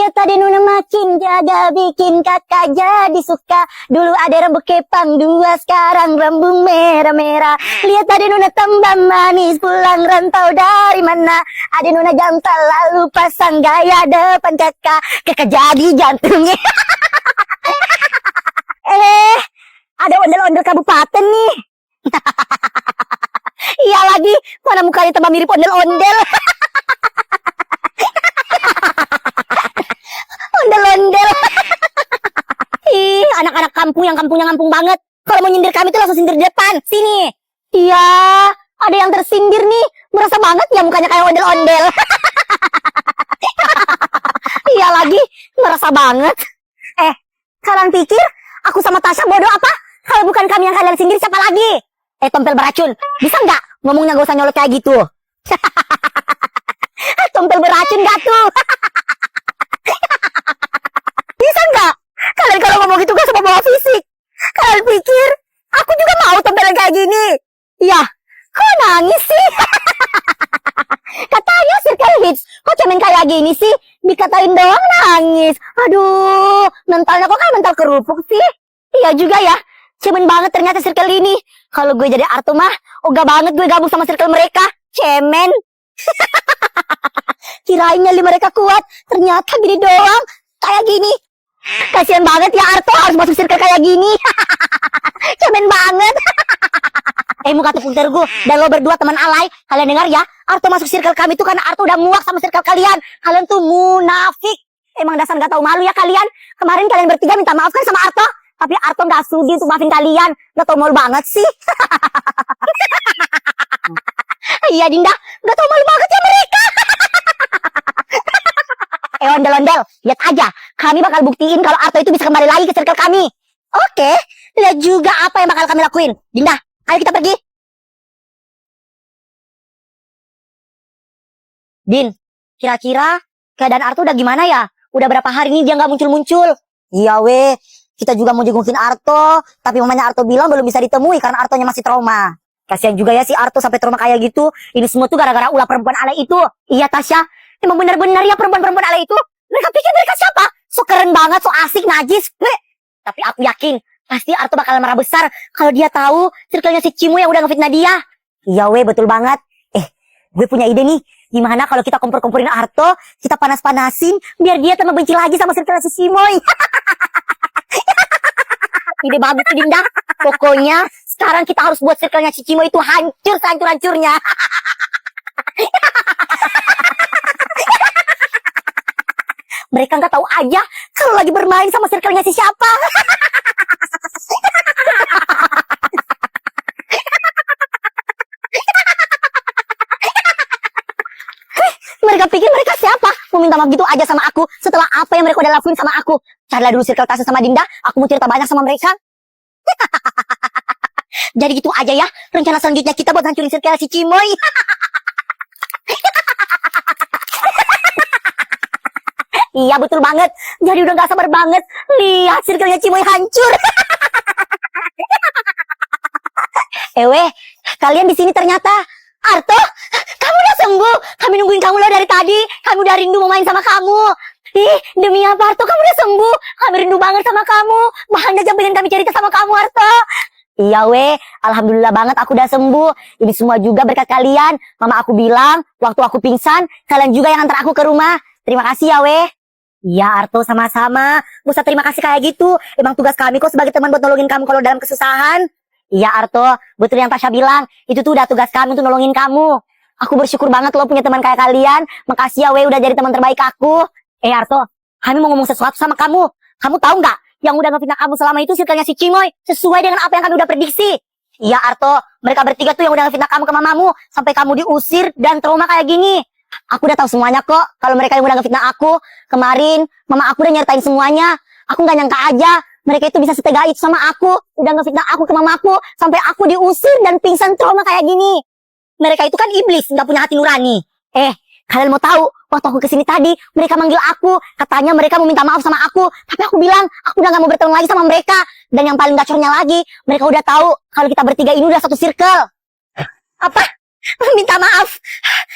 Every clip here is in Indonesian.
Lihat tadi Nuna makin jaga bikin kakak jadi suka. Dulu ada rambut kepang dua, sekarang rambut merah-merah. Lihat tadi Nuna tambah manis pulang rantau dari mana. Ada Nuna jantan lalu pasang gaya depan kakak. Kakak jadi jantungnya. Ada ondel-ondel kabupaten nih. Iya lagi, mana mukanya tambah mirip ondel-ondel. Ondel-ondel. Ih, anak-anak kampung yang kampungnya ngampung banget. Kalau mau nyindir kami tuh langsung sindir di depan. Sini. Iya, ada yang tersindir nih. Merasa banget ya mukanya kayak ondel-ondel. Iya lagi, merasa banget. Kalian pikir aku sama Tasya bodoh apa? Kalau bukan kami yang kalian sindir, siapa lagi? Tompel beracun, bisa nggak ngomongnya gak usah nyolot kayak gitu? Tompel beracun gak tuh? Bisa nggak? Kalian kalau ngomong gitu gak sama bawa fisik. Kalian pikir aku juga mau tompelan kayak gini? Ya, kok nangis sih? Katanya circle hits, kok cemen kayak gini sih? Dikatain doang nangis. Aduh, mentalnya kok kayak mental kerupuk sih? Iya juga ya, cemen banget ternyata circle ini. Kalau gue jadi Arto mah, ogah banget gue gabung sama circle mereka. Cemen. Kirain nyali mereka kuat, ternyata gini doang. Kayak gini. Kasian banget ya Arto harus masuk circle kayak gini. Cemen banget. Muka tepung gue dan lo berdua teman alay, kalian dengar ya, Arto masuk circle kami tuh karena Arto udah muak sama circle kalian. Kalian tuh munafik. Emang dasar gak tahu malu ya kalian. Kemarin kalian bertiga minta maaf kan sama Arto, tapi Arto gak sudi untuk maafin kalian. Gak tau malu banget sih. Iya Dinda, gak tau malu banget ya mereka. Ondel-ondel, lihat aja, kami bakal buktiin kalau Arto itu bisa kembali lagi ke circle kami. Oke, lihat juga apa yang bakal kami lakuin. Dinda, ayo kita pergi. Din, kira-kira keadaan Arto udah gimana ya? Udah berapa hari ini dia nggak muncul-muncul? Iya weh, kita juga mau jengukin Arto, tapi mamanya Arto bilang belum bisa ditemui karena Artonya masih trauma. Kasihan juga ya si Arto sampai trauma kayak gitu. Ini semua tuh gara-gara ulah perempuan alay itu. Iya Tasya, emang benar-benar ya perempuan-perempuan alay itu. Mereka pikir mereka siapa? So keren banget, so asik, najis. Tapi aku yakin pasti Arto bakal marah besar kalau dia tahu circle-nya si Cimo yang udah ngefitnah dia. Iya weh, betul banget. Gue punya ide nih. Gimana kalau kita kompor-komporin Arto, kita panas-panasin biar dia tambah benci lagi sama circle si Cimoy. Ide bagus Dinda. Pokoknya sekarang kita harus buat circle-nya si Cimoy itu hancur sehancur-hancurnya. Mereka nggak tahu aja kalau lagi bermain sama circle-nya si siapa. Mereka pikir mereka siapa? Mau minta maaf gitu aja sama aku setelah apa yang mereka udah lakuin sama aku. Carilah dulu circle Tasya sama Dinda. Aku mau cerita banyak sama mereka. Jadi gitu aja ya. Rencana selanjutnya kita buat hancurin circle si Cimoy. Iya betul banget. Jadi udah gak sabar banget. Lihat circle-nya Cimoy hancur. Kalian di sini ternyata. Arto, kamu udah sembuh. Kami nungguin kamu loh dari tadi. Kami udah rindu mau main sama kamu. Demi apa Arto, kamu udah sembuh. Kami rindu banget sama kamu. Bahkan aja pengen kami cerita sama kamu Arto. Iya alhamdulillah banget aku udah sembuh. Ini semua juga berkat kalian. Mama aku bilang waktu aku pingsan, kalian juga yang antar aku ke rumah. Terima kasih ya Iya Arto, sama-sama. Gak usah terima kasih kayak gitu. Emang tugas kami kok sebagai teman buat nolongin kamu kalau dalam kesusahan. Iya Arto, betul yang Tasya bilang. Itu tuh udah tugas kami untuk nolongin kamu. Aku bersyukur banget lo punya teman kayak kalian. Makasih ya udah jadi teman terbaik aku. Arto, kami mau ngomong sesuatu sama kamu. Kamu tahu nggak? Yang udah ngefitnah kamu selama itu circle-nya si Cimoy. Sesuai dengan apa yang kami udah prediksi. Iya Arto, mereka bertiga tuh yang udah ngefitnah kamu ke mamamu. Sampai kamu diusir dan trauma kayak gini. Aku udah tahu semuanya kok. Kalau mereka yang udah ngefitnah aku. Kemarin, mama aku udah nyertain semuanya. Aku gak nyangka aja. Mereka itu bisa setega itu sama aku. Udah ngefitnah aku ke mama aku. Sampai aku diusir dan pingsan trauma kayak gini. Mereka itu kan iblis, gak punya hati nurani. Kalian mau tahu? Waktu aku kesini tadi, mereka manggil aku. Katanya mereka mau minta maaf sama aku. Tapi aku bilang, aku udah gak mau berteman lagi sama mereka. Dan yang paling gacornya lagi, mereka udah tahu kalau kita bertiga ini udah satu circle. Apa? Minta maaf?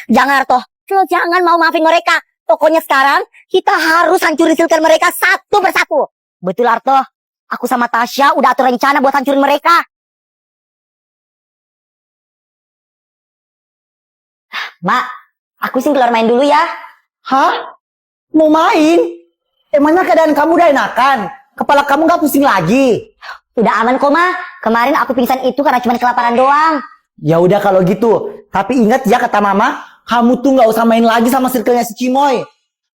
Jangan Arto, lo jangan mau maafin mereka. Pokoknya sekarang kita harus hancurin circle mereka satu persatu. Betul Arto? Aku sama Tasya udah atur rencana buat hancurin mereka. Mak, aku sih keluar main dulu ya. Hah? Mau main? Emangnya keadaan kamu udah enakan? Kepala kamu gak pusing lagi? Udah aman kok, Ma. Kemarin aku pingsan itu karena cuma kelaparan doang. Ya udah kalau gitu. Tapi ingat ya kata mama, kamu tuh gak usah main lagi sama circle-nya si Cimoy.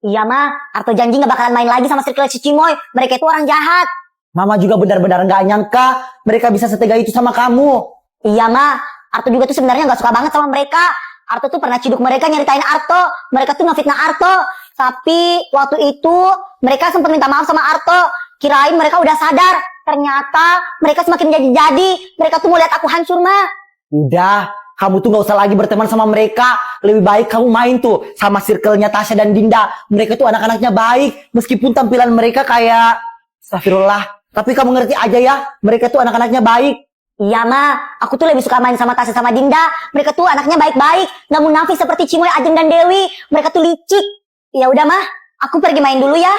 Iya, Ma. Arto janji gak bakalan main lagi sama circle si Cimoy. Mereka itu orang jahat. Mama juga benar-benar gak nyangka mereka bisa setega itu sama kamu. Iya, Ma. Arto juga tuh sebenarnya gak suka banget sama mereka. Arto tuh pernah ciduk mereka nyeritain Arto. Mereka tuh ngefitnah Arto. Tapi waktu itu mereka sempat minta maaf sama Arto. Kirain mereka udah sadar. Ternyata mereka semakin jadi-jadi. Mereka tuh mau lihat aku hancur, Ma. Udah, kamu tuh gak usah lagi berteman sama mereka. Lebih baik kamu main tuh sama circle-nya Tasya dan Dinda. Mereka tuh anak-anaknya baik. Meskipun tampilan mereka kayak... Astagfirullah. Tapi kamu ngerti aja ya, mereka tuh anak-anaknya baik. Iya, Ma. Aku tuh lebih suka main sama Tasya sama Dinda. Mereka tuh anaknya baik-baik. Gak munafik seperti Cimoy, Ajeng, dan Dewi. Mereka tuh licik. Ya udah, Ma. Aku pergi main dulu ya.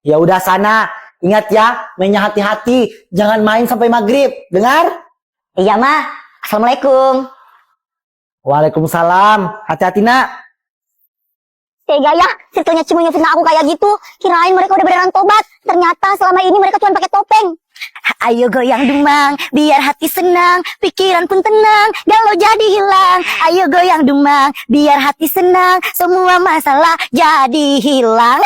Ya udah sana. Ingat ya, mainnya hati-hati. Jangan main sampai maghrib. Dengar? Iya, Ma. Assalamualaikum. Waalaikumsalam. Hati-hati nak. Tega ya, circle-nya Cimoy ngefitnah aku kayak gitu. Kirain mereka udah beneran tobat. Ternyata selama ini mereka cuma pakai topeng. Ayo goyang dumang, biar hati senang, pikiran pun tenang, galau jadi hilang. Ayo goyang dumang, biar hati senang, semua masalah jadi hilang.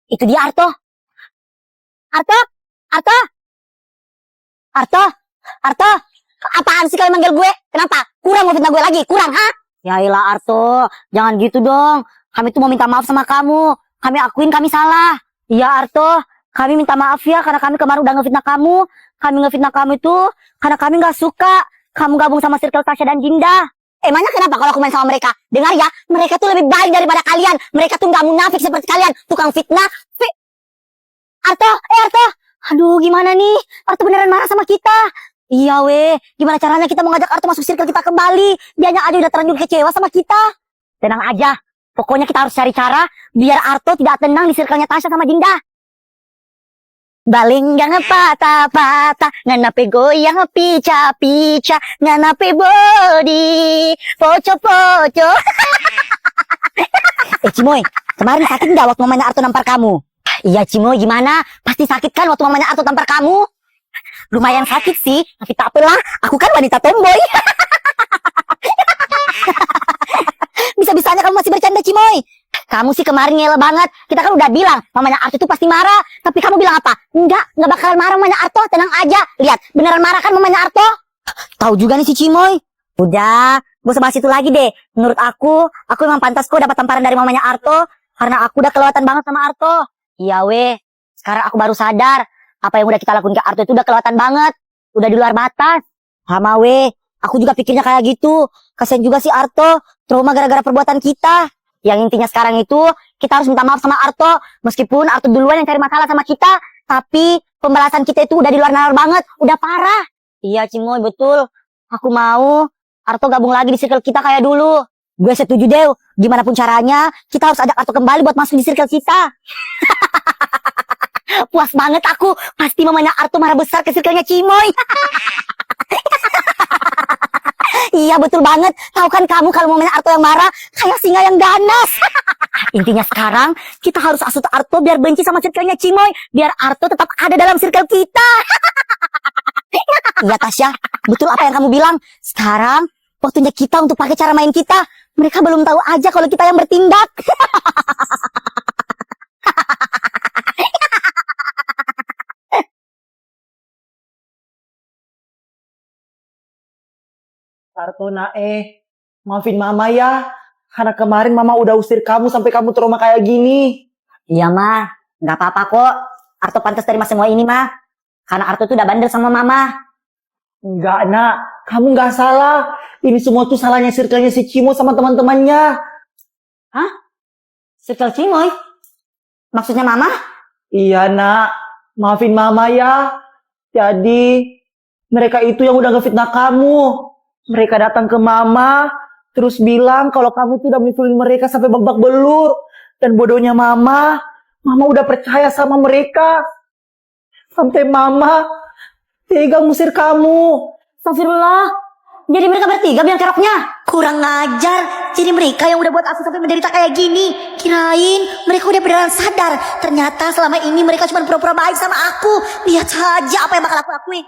Itu dia Arto. Arto, Arto, Arto, Arto. Apaan sih kalian manggil gue? Kenapa? Kurang mau fitnah gue lagi? Kurang, ha? Ya ilah Arto, jangan gitu dong. Kami tuh mau minta maaf sama kamu. Kami akuin kami salah. Iya Arto, kami minta maaf ya karena kami kemarin udah ngefitnah kamu. Kami ngefitnah kamu itu karena kami gak suka kamu gabung sama circle Tasya dan Dinda. Emangnya kenapa kalau aku main sama mereka? Dengar ya, mereka tuh lebih baik daripada kalian. Mereka tuh gak munafik seperti kalian. Tukang fitnah. Arto, Arto. Aduh, gimana nih? Arto beneran marah sama kita. Iya weh, gimana caranya kita mau ngajak Arto masuk circle kita kembali? Dianya aja udah terlanjur kecewa sama kita. Tenang aja. Pokoknya kita harus cari cara biar Arto tidak tenang di circle-nya Tasya sama Dinda. Balinggang patah-patah, nganape goyang pica-pica, nganape body, poco-poco. Cimoy, kemarin sakit nggak waktu mamanya Arto nampar kamu? Iya Cimoy, gimana? Pasti sakit kan waktu mamanya Arto tampar kamu? Lumayan sakit sih, tapi tak apalah, aku kan wanita tomboy. Bisa-bisanya kamu masih bercanda Cimoy. Kamu sih kemarin ngele banget. Kita kan udah bilang mamanya Arto itu pasti marah. Tapi kamu bilang apa? Enggak bakalan marah mamanya Arto. Tenang aja. Lihat, beneran marah kan mamanya Arto? Tahu juga nih si Cimoy. Udah, gak usah bahas itu lagi deh. Menurut aku memang pantas kok dapat tamparan dari mamanya Arto. Karena aku udah kelewatan banget sama Arto. Iya weh, sekarang aku baru sadar. Apa yang udah kita lakuin ke Arto itu udah kelewatan banget. Udah di luar batas. Sama weh, aku juga pikirnya kayak gitu. Kasian juga si Arto, trauma gara-gara perbuatan kita. Yang intinya sekarang itu, kita harus minta maaf sama Arto. Meskipun Arto duluan yang cari masalah sama kita. Tapi pembalasan kita itu udah di luar nalar banget. Udah parah. Iya Cimoy, betul. Aku mau Arto gabung lagi di circle kita kayak dulu. Gue setuju deh. Gimana pun caranya, kita harus ajak Arto kembali buat masuk di circle kita. Puas banget aku. Pasti mamanya Arto marah besar ke circle-nya Cimoy. Iya betul banget. Tahu kan kamu kalau mamanya Arto yang marah kayak singa yang ganas. Intinya sekarang kita harus asut Arto biar benci sama circle-nya Cimoy. Biar Arto tetap ada dalam circle kita. Iya Tasya, betul apa yang kamu bilang. Sekarang waktunya kita untuk pakai cara main kita. Mereka belum tahu aja kalau kita yang bertindak. Arto maafin mama ya. Karena kemarin mama udah usir kamu sampai kamu trauma kayak gini. Iya mah, nggak apa-apa kok. Arto pantas terima semua ini mah. Karena Arto tuh udah bandel sama mama. Enggak nak, kamu nggak salah. Ini semua tuh salahnya circle-nya si Cimo sama teman-temannya. Hah? Circle Cimoy? Maksudnya mama? Iya nak, maafin mama ya. Jadi mereka itu yang udah ngefitnah kamu. Mereka datang ke mama Terus bilang kalau kamu tuh udah mukulin mereka sampai babak belur. Dan bodohnya Mama udah percaya sama mereka. Sampai Mama tega ngusir kamu. Astagfirullah. Jadi mereka bertiga biang keroknya. Kurang ngajar. Jadi mereka yang udah buat aku sampai menderita kayak gini. Kirain mereka udah beneran sadar. Ternyata selama ini mereka cuma pura-pura baik sama aku. Lihat saja apa yang bakal aku lakuin.